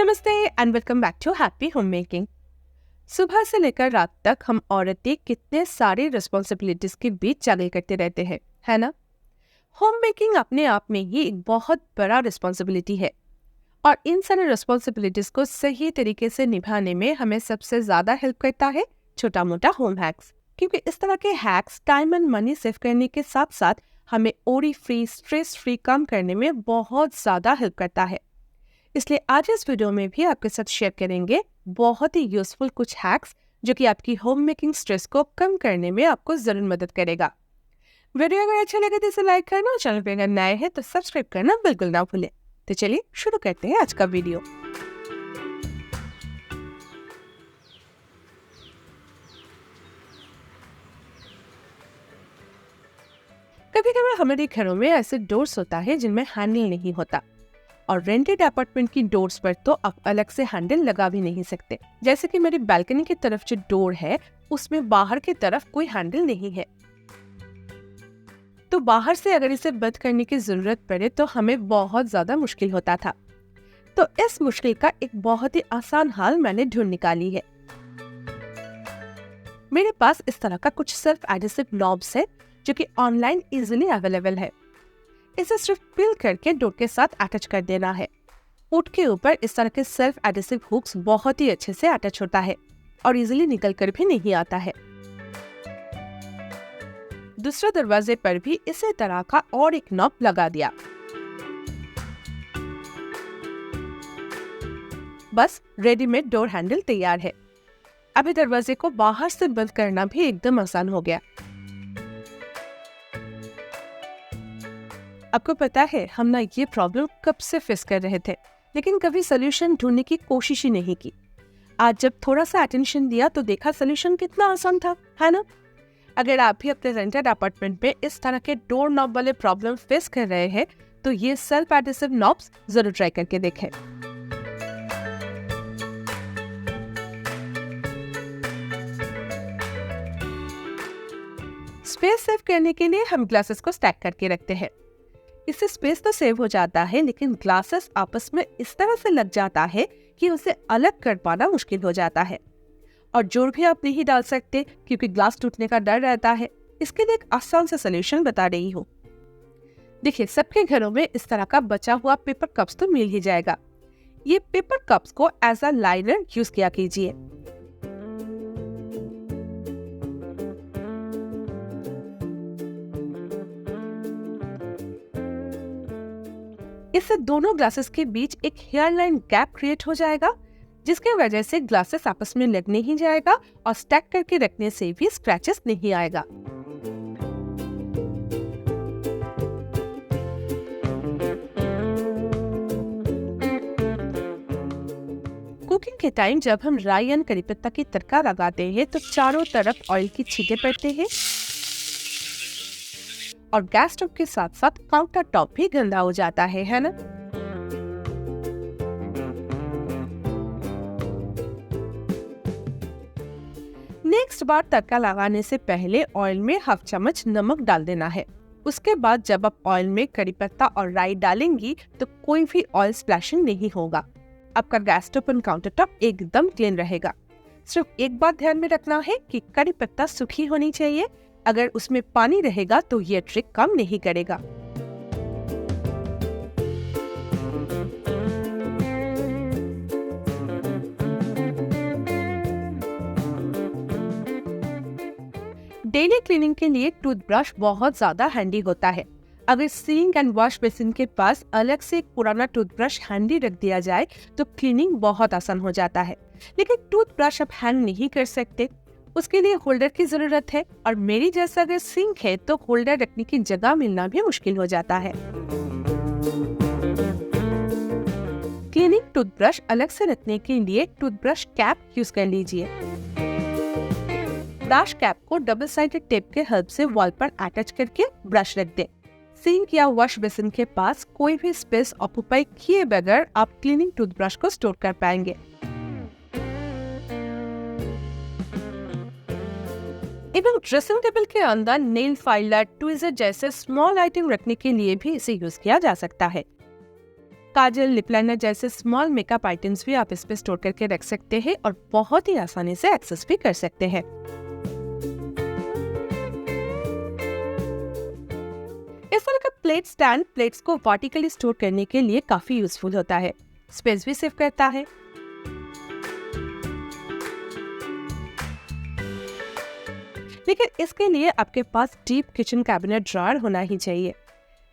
नमस्ते and welcome back to happy home making. सुबह से लेकर रात तक हम औरतें कितने सारी रिस्पॉन्सिबिलिटीज के बीच जगल करते रहते हैं, है ना। होम मेकिंग अपने आप में ही एक बहुत बड़ा रिस्पॉन्सिबिलिटी है और इन सारी रिस्पॉन्सिबिलिटीज को सही तरीके से निभाने में हमें सबसे ज्यादा हेल्प करता है छोटा मोटा होम हैक्स। क्योंकि इस तरह के hacks time and money save करने के साथ साथ हमें ओरी फ्री, स्ट्रेस फ्री काम करने में बहुत ज्यादा हेल्प करता है। इसलिए आज इस वीडियो में भी आपके साथ शेयर करेंगे बहुत ही यूजफुल कुछ हैक्स जो कि आपकी होम मेकिंग स्ट्रेस को कम करने में आपको जरूर मदद करेगा। वीडियो अगर अच्छा लगे तो इसे लाइक करना, चैनल पे अगर नए हैं तो सब्सक्राइब करना बिल्कुल ना भूलें। तो चलिए शुरू करते हैं आज का वीडियो। कभी कभी हमारे घरों में ऐसे डोर्स होता है जिनमें हैंडल नहीं होता और रेंटेड अपार्टमेंट की डोर्स पर तो आप अलग से हैंडल लगा भी नहीं सकते। जैसे कि मेरी बालकनी की तरफ जो डोर है उसमें बाहर की तरफ कोई हैंडल नहीं है, तो बाहर से अगर इसे बंद करने की जरूरत पड़े तो हमें बहुत ज्यादा मुश्किल होता था। तो इस मुश्किल का एक बहुत ही आसान हल मैंने ढूंढ निकाली है। मेरे पास इस तरह का कुछ सेल्फ एडहेसिव नॉब्स है जो कि ऑनलाइन इजीली अवेलेबल है। इसे सिर्फ पिल करके डोर के साथ अटैच कर देना है। वुड के ऊपर इस तरह के सेल्फ एडहेसिव हुक्स बहुत ही अच्छे से अटैच होता है और इजीली निकल कर भी नहीं आता है। दूसरे दरवाजे पर भी इसी तरह का और एक नॉब लगा दिया। बस रेडीमेड डोर हैंडल तैयार है। अभी दरवाजे को बाहर से बंद करना भी एकदम आसान हो गया। आपको पता है हम ना ये प्रॉब्लम कब से फेस कर रहे थे, लेकिन कभी सोल्यूशन ढूंढने की कोशिश ही नहीं की। आज जब थोड़ा सा अटेंशन दिया तो देखा सोल्यूशन कितना आसान था, है ना। अगर आप भी अपने रेंटेड अपार्टमेंट में इस तरह के डोर नॉब वाले प्रॉब्लम फेस कर रहे हैं तो ये सेल्फ एडहेसिव नॉब्स जरूर ट्राई करके देखें। स्पेस सेव करने के लिए हम ग्लासेस को स्टैक करके रखते हैं। इससे स्पेस तो सेव हो जाता है, लेकिन ग्लासेस आपस में इस तरह से लग जाता है कि उसे अलग कर पाना मुश्किल हो जाता है और जोड़ भी आप नहीं डाल सकते क्योंकि ग्लास टूटने का डर रहता है। इसके लिए एक आसान सा सोल्यूशन बता रही हूँ। देखिए, सबके घरों में इस तरह का बचा हुआ पेपर कप्स तो मिल ही जाएगा। ये पेपर कप्स को एज अ लाइनर यूज किया कीजिए। इससे दोनों ग्लासेस के बीच एक हेयरलाइन गैप क्रिएट हो जाएगा, जिसकी वजह से ग्लासेस आपस में लग नहीं जाएगा और स्टैक करके रखने से भी स्क्रैचेस नहीं आएगा। कुकिंग के टाइम जब हम राई एंड करी पत्ता की तड़का लगाते हैं तो चारों तरफ ऑयल की छींटे पड़ते हैं और गैस स्टोव के साथ साथ काउंटर टॉप भी गंदा हो जाता है ना। नेक्स्ट बार तड़का लगाने से पहले ऑयल में हाफ चम्मच नमक डाल देना है। उसके बाद जब आप ऑयल में करी पत्ता और राई डालेंगी तो कोई भी ऑयल स्प्लैशिंग नहीं होगा। आपका गैस स्टोव और काउंटर टॉप एकदम क्लीन रहेगा। सिर्फ एक बात ध्यान में रखना है कि करी पत्ता सूखी होनी चाहिए। अगर उसमें पानी रहेगा तो ये ट्रिक काम नहीं करेगा। डेली क्लीनिंग के लिए टूथब्रश बहुत ज्यादा हैंडी होता है। अगर सिंक एंड वॉश बेसिन के पास अलग से एक पुराना टूथब्रश हैंडी रख दिया जाए तो क्लीनिंग बहुत आसान हो जाता है। लेकिन टूथब्रश आप हैंड नहीं कर सकते, उसके लिए होल्डर की जरूरत है और मेरी जैसा अगर सिंक है तो होल्डर रखने की जगह मिलना भी मुश्किल हो जाता है। क्लीनिंग टूथब्रश अलग से रखने के लिए टूथब्रश कैप यूज कर लीजिए। ब्रश कैप को डबल साइडेड टेप के हेल्प से वॉल पर अटैच करके ब्रश रख दें। सिंक या वॉश बेसिन के पास कोई भी स्पेस ऑक्यूपाई किए बगैर आप क्लीनिंग टूथब्रश को स्टोर कर पाएंगे। इवन ड्रेसिंग टेबल के अंदर नेल फाइलर, ट्विज़र जैसे स्मॉल आइटम रखने के लिए भी इसे यूज किया जा सकता है। काजल, लिप लाइनर जैसे स्मॉल मेकअप आइटम्स भी आप इस पे स्टोर करके रख सकते हैं और बहुत ही आसानी से एक्सेस भी कर सकते हैं। इस तरह का प्लेट स्टैंड प्लेट्स को वर्टिकली स्टोर करने के लिए काफी यूजफुल होता है, स्पेस भी सेव करता है। लेकिन इसके लिए आपके पास डीप किचन कैबिनेट ड्रॉअर होना ही चाहिए।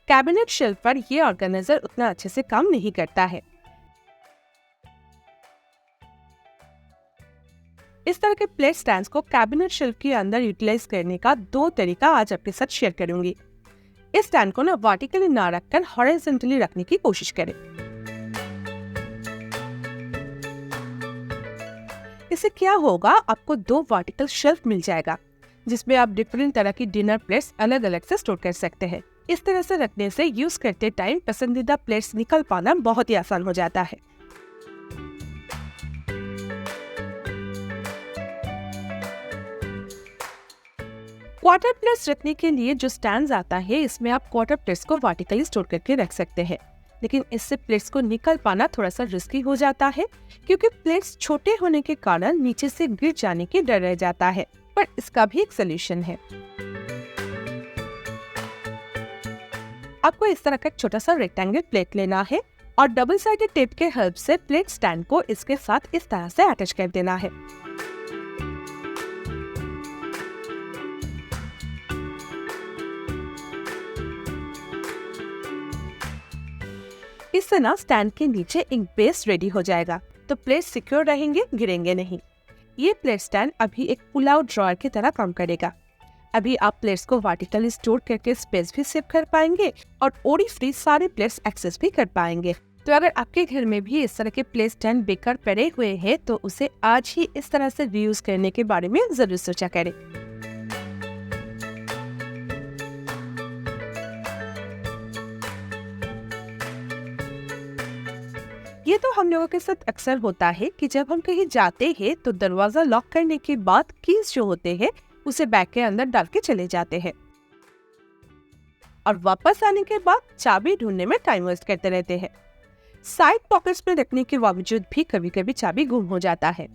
कैबिनेट शेल्फ पर यह ऑर्गेनाइजर उतना अच्छे से काम नहीं करता है। इस तरह के प्लेट स्टैंड्स को कैबिनेट शेल्फ के अंदर यूटिलाइज करने का 2 तरीका आज आपके साथ शेयर करूंगी। इस स्टैंड को ना वर्टिकली ना रखकर हॉरिजॉन्टली रखने की कोशिश करें। इससे क्या होगा, आपको 2 वर्टिकल शेल्फ मिल जाएगा जिसमें आप डिफरेंट तरह की डिनर प्लेट्स अलग अलग से स्टोर कर सकते हैं। इस तरह से रखने से यूज करते टाइम पसंदीदा प्लेट्स निकल पाना बहुत ही आसान हो जाता है। क्वार्टर प्लेट्स रखने के लिए जो स्टैंड आता है, इसमें आप क्वार्टर प्लेट्स को वर्टिकली स्टोर करके रख सकते हैं। लेकिन इससे प्लेट्स को निकल पाना थोड़ा सा रिस्की हो जाता है, क्योंकि प्लेट्स छोटे होने के कारण नीचे से गिर जाने की डर रह जाता है। पर इसका भी एक सोल्यूशन है। आपको इस तरह का एक छोटा सा रेक्टेंगल प्लेट लेना है और डबल साइडेड टेप के हेल्प से प्लेट स्टैंड को इसके साथ इस तरह से अटैच कर देना है। इससे ना स्टैंड के नीचे एक बेस रेडी हो जाएगा, तो प्लेट सिक्योर रहेंगे, गिरेंगे नहीं। ये प्लेट स्टैंड अभी एक पुल आउट ड्रॉअर की तरह काम करेगा। अभी आप प्लेट्स को वर्टिकली स्टोर करके स्पेस भी सेव कर पाएंगे और ओडी फ्री सारे प्लेट्स एक्सेस भी कर पाएंगे। तो अगर आपके घर में भी इस तरह के प्लेट स्टैंड बेकार पड़े हुए हैं तो उसे आज ही इस तरह से रीयूज करने के बारे में जरूर सोचा करें। ये तो हम लोगों के साथ अक्सर होता है कि जब हम कहीं जाते हैं तो दरवाजा लॉक करने के बाद कीज जो होते हैं उसे बैग के अंदर डाल के चले जाते हैं और वापस आने के बाद चाबी ढूंढने में टाइम वेस्ट करते रहते हैं। साइड पॉकेट्स में रखने के बावजूद भी कभी कभी चाबी गुम हो जाता है।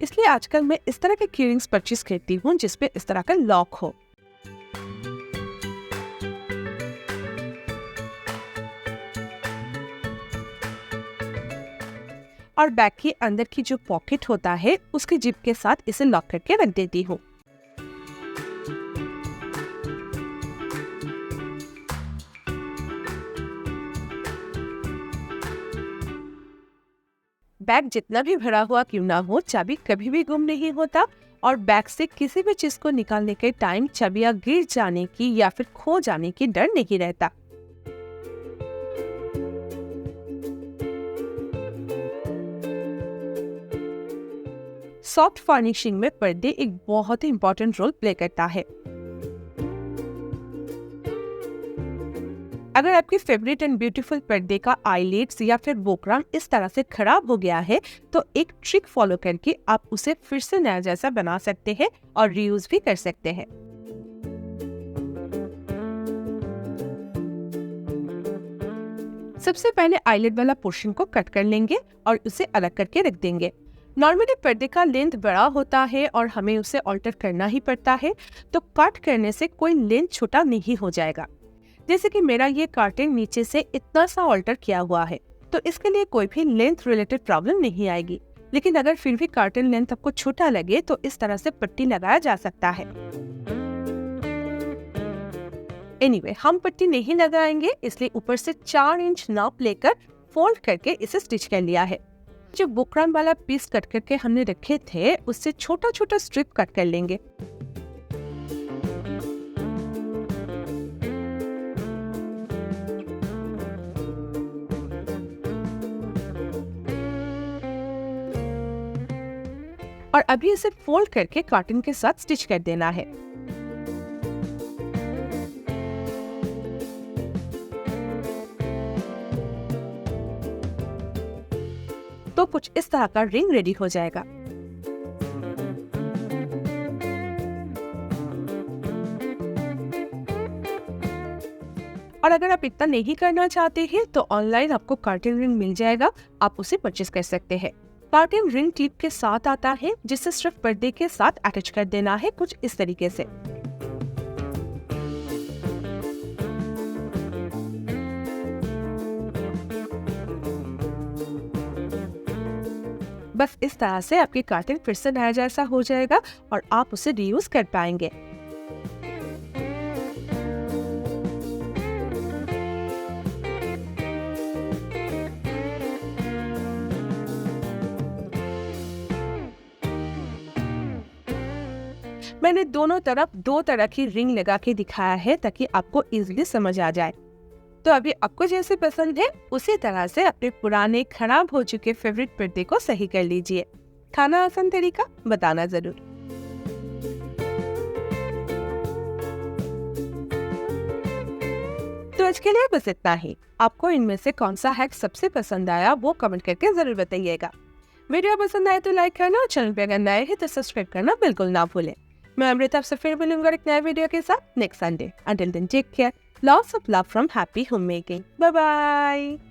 इसलिए आजकल मैं इस तरह के कीरिंग्स परचेज करती हूँ जिसपे इस तरह का लॉक हो। और बैग के अंदर की जो पॉकेट होता है उसके जिप के साथ इसे लॉक करके रख देती हूँ। बैग जितना भी भरा हुआ क्यों ना हो, चाबी कभी भी गुम नहीं होता और बैग से किसी भी चीज को निकालने के टाइम चाबियां गिर जाने की या फिर खो जाने की डर नहीं रहता। सॉफ्ट फर्निशिंग में पर्दे एक बहुत ही इंपॉर्टेंट रोल प्ले करता है। अगर आपके फेवरेट एंड ब्यूटीफुल पर्दे का आईलेट्स या फिर बुकरम इस तरह से खराब हो गया है तो एक ट्रिक फॉलो करके आप उसे फिर से नया जैसा बना सकते हैं और रीयूज भी कर सकते हैं। सबसे पहले आईलेट वाला पोर्शन को कट कर लेंगे और उसे अलग करके रख देंगे। नॉर्मली पर्दे का लेंथ बड़ा होता है और हमें उसे ऑल्टर करना ही पड़ता है, तो कट करने से कोई लेंथ छोटा नहीं हो जाएगा। जैसे कि मेरा ये कर्टेन नीचे से इतना सा ऑल्टर किया हुआ है, तो इसके लिए कोई भी लेंथ रिलेटेड प्रॉब्लम नहीं आएगी। लेकिन अगर फिर भी कर्टेन लेंथ आपको छोटा लगे तो इस तरह से पट्टी लगाया जा सकता है। एनीवे, हम पट्टी नहीं लगाएंगे, इसलिए ऊपर से 4 इंच नाप लेकर फोल्ड करके इसे स्टिच कर लिया है। जो बुकरम वाला पीस कट करके हमने रखे थे उससे छोटा छोटा स्ट्रिप कट कर लेंगे। और अभी इसे फोल्ड करके कर्टेन के साथ स्टिच कर देना है। तो कुछ इस तरह का रिंग रेडी हो जाएगा। और अगर आप इतना नहीं करना चाहते हैं तो ऑनलाइन आपको कर्टेन रिंग मिल जाएगा, आप उसे परचेज कर सकते हैं। कर्टेन रिंग क्लिप के साथ आता है, जिसे सिर्फ पर्दे के साथ अटैच कर देना है, कुछ इस तरीके से। बस इस तरह से आपकी कर्टेन फिर से नया जैसा हो जाएगा और आप उसे रीयूज कर पाएंगे। मैंने दोनों तरफ 2 तरह की रिंग लगा के दिखाया है ताकि आपको इजीली समझ आ जाए। तो अभी आपको जैसे पसंद है उसी तरह से अपने पुराने खराब हो चुके फेवरेट पर्दे को सही कर लीजिए। खाना आसान तरीका, बताना जरूर। तो आज के लिए बस इतना ही। आपको इनमें से कौन सा हैक सबसे पसंद आया वो कमेंट करके जरूर बताइएगा। वीडियो पसंद आए तो लाइक करना और चैनल पे अगर नए हैं तो सब्सक्राइब करना बिल्कुल ना भूलें। मैं अमृता आपसे फिर मिलूंगा एक नए वीडियो के साथ next Sunday. Until then take care, lots of love from happy homemaking. Bye bye.